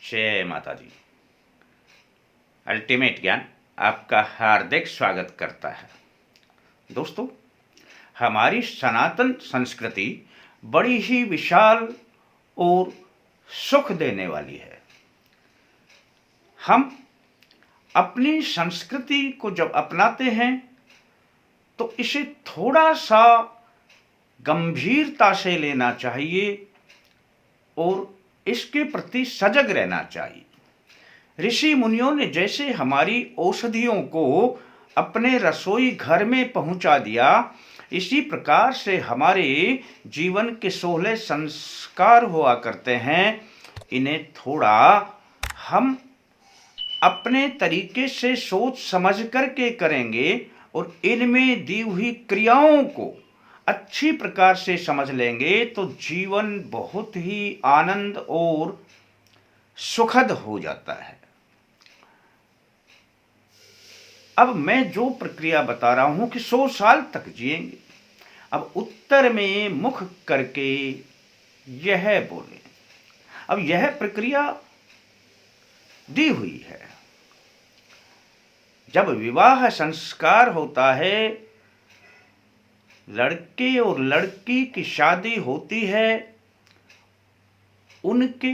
जय माता दी। अल्टीमेट ज्ञान आपका हार्दिक स्वागत करता है। दोस्तों, हमारी सनातन संस्कृति बड़ी ही विशाल और सुख देने वाली है। हम अपनी संस्कृति को जब अपनाते हैं तो इसे थोड़ा सा गंभीरता से लेना चाहिए और इसके प्रति सजग रहना चाहिए। ऋषि मुनियों ने जैसे हमारी औषधियों को अपने रसोई घर में पहुंचा दिया, इसी प्रकार से हमारे जीवन के 16 संस्कार हुआ करते हैं। इन्हें थोड़ा हम अपने तरीके से सोच समझ करके करेंगे और इनमें दी हुई क्रियाओं को अच्छी प्रकार से समझ लेंगे तो जीवन बहुत ही आनंद और सुखद हो जाता है। अब मैं जो प्रक्रिया बता रहा हूं कि 100 साल तक जिएंगे। अब उत्तर में मुख करके यह बोले। अब यह प्रक्रिया दी हुई है। जब विवाह संस्कार होता है, लड़के और लड़की की शादी होती है, उनके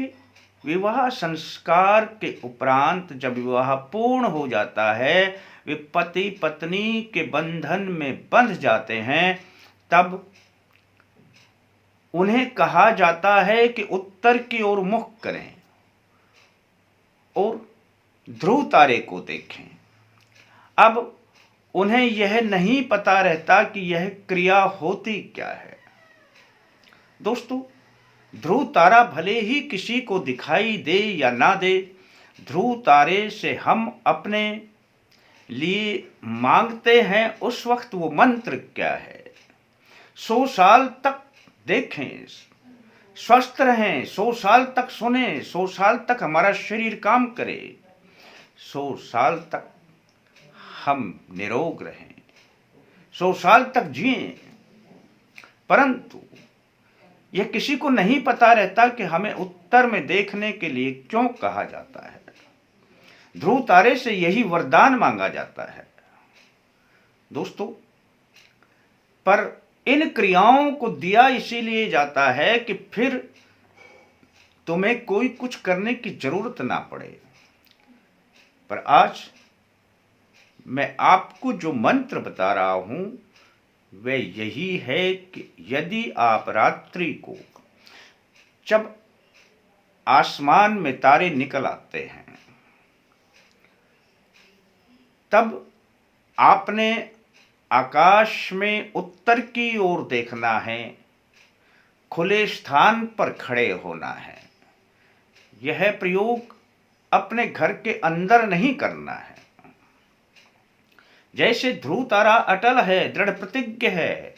विवाह संस्कार के उपरांत जब विवाह पूर्ण हो जाता है, वे पति पत्नी के बंधन में बंध जाते हैं, तब उन्हें कहा जाता है कि उत्तर की ओर मुख करें और ध्रुव तारे को देखें। अब उन्हें यह नहीं पता रहता कि यह क्रिया होती क्या है। दोस्तों, ध्रुव तारा भले ही किसी को दिखाई दे या ना दे, ध्रुव तारे से हम अपने लिए मांगते हैं उस वक्त वो मंत्र क्या है। 100 साल तक देखें, स्वस्थ रहें, 100 साल तक सुने, 100 साल तक हमारा शरीर काम करे, 100 साल तक हम निरोग रहें, 100 साल तक जिएं। परंतु यह किसी को नहीं पता रहता कि हमें उत्तर में देखने के लिए क्यों कहा जाता है। ध्रुव तारे से यही वरदान मांगा जाता है। दोस्तों, पर इन क्रियाओं को दिया इसीलिए जाता है कि फिर तुम्हें कोई कुछ करने की जरूरत ना पड़े। पर आज मैं आपको जो मंत्र बता रहा हूं वह यही है कि यदि आप रात्रि को जब आसमान में तारे निकल आते हैं, तब आपने आकाश में उत्तर की ओर देखना है, खुले स्थान पर खड़े होना है। यह प्रयोग अपने घर के अंदर नहीं करना है। जैसे ध्रुव तारा अटल है, दृढ़ प्रतिज्ञ है,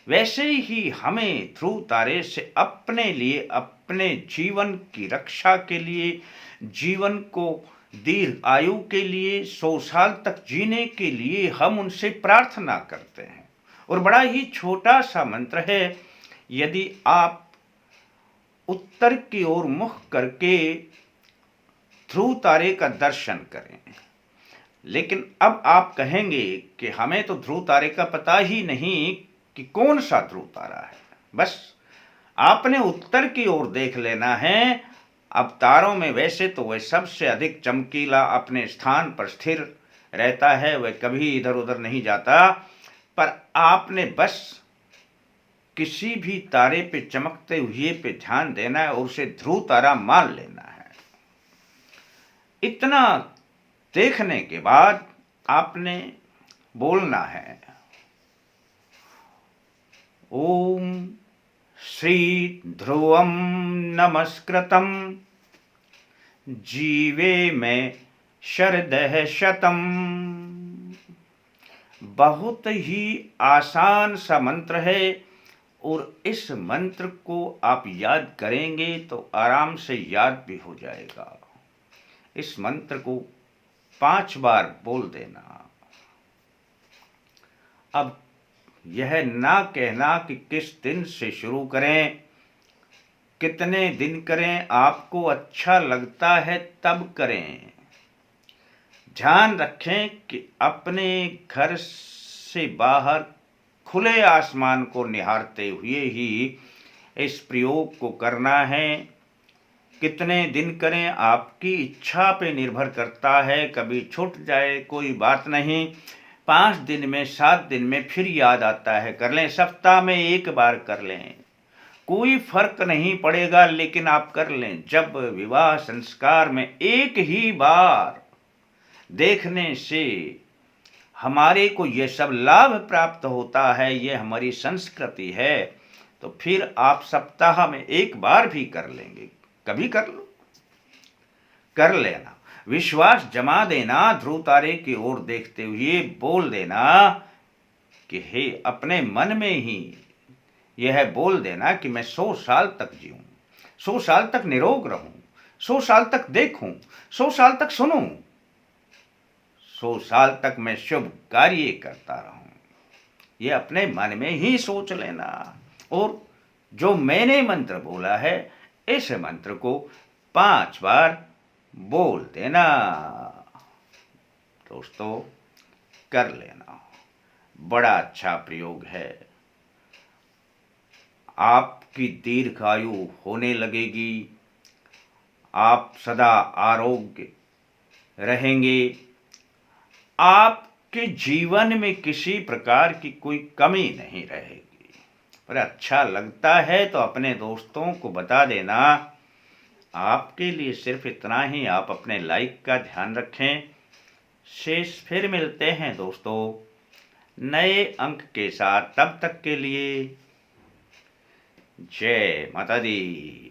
वैसे ही हमें ध्रुव तारे से अपने लिए, अपने जीवन की रक्षा के लिए, जीवन को दीर्घ आयु के लिए, 100 साल तक जीने के लिए हम उनसे प्रार्थना करते हैं। और बड़ा ही छोटा सा मंत्र है। यदि आप उत्तर की ओर मुख करके ध्रुव तारे का दर्शन करें, लेकिन अब आप कहेंगे कि हमें तो ध्रुव तारे का पता ही नहीं कि कौन सा ध्रुव तारा है। बस आपने उत्तर की ओर देख लेना है। अब तारों में वैसे तो वह सबसे अधिक चमकीला अपने स्थान पर स्थिर रहता है, वह कभी इधर उधर नहीं जाता। पर आपने बस किसी भी तारे पे चमकते हुए पे ध्यान देना है और उसे ध्रुव तारा मान लेना है। इतना देखने के बाद आपने बोलना है, ओम श्री ध्रुवम नमस्कृतं जीवे में शरदः शतम्। बहुत ही आसान सा मंत्र है और इस मंत्र को आप याद करेंगे तो आराम से याद भी हो जाएगा। इस मंत्र को 5 बार बोल देना। अब यह ना कहना कि किस दिन से शुरू करें, कितने दिन करें, आपको अच्छा लगता है तब करें। ध्यान रखें कि अपने घर से बाहर खुले आसमान को निहारते हुए ही इस प्रयोग को करना है। कितने दिन करें आपकी इच्छा पे निर्भर करता है, कभी छूट जाए कोई बात नहीं, 5 दिन में 7 दिन में फिर याद आता है कर लें, सप्ताह में 1 बार कर लें, कोई फर्क नहीं पड़ेगा, लेकिन आप कर लें। जब विवाह संस्कार में एक ही बार देखने से हमारे को ये सब लाभ प्राप्त होता है, ये हमारी संस्कृति है, तो फिर आप सप्ताह में 1 बार भी कर लेंगे, कभी कर लो, कर लेना। विश्वास जमा देना, ध्रुव तारे की ओर देखते हुए बोल देना कि हे, अपने मन में ही यह बोल देना कि मैं 100 साल तक जीऊं, 100 साल तक निरोग रहूं, 100 साल तक देखूं, 100 साल तक सुनूं, 100 साल तक मैं शुभ कार्य करता रहूं। ये अपने मन में ही सोच लेना। और जो मैंने मंत्र बोला है, इस मंत्र को 5 बार बोल देना। दोस्तों, कर लेना, बड़ा अच्छा प्रयोग है। आपकी दीर्घायु होने लगेगी, आप सदा आरोग्य रहेंगे, आपके जीवन में किसी प्रकार की कोई कमी नहीं रहेगी। पर अच्छा लगता है तो अपने दोस्तों को बता देना। आपके लिए सिर्फ इतना ही, आप अपने लाइक का ध्यान रखें। शेष फिर मिलते हैं दोस्तों नए अंक के साथ, तब तक के लिए जय माता दी।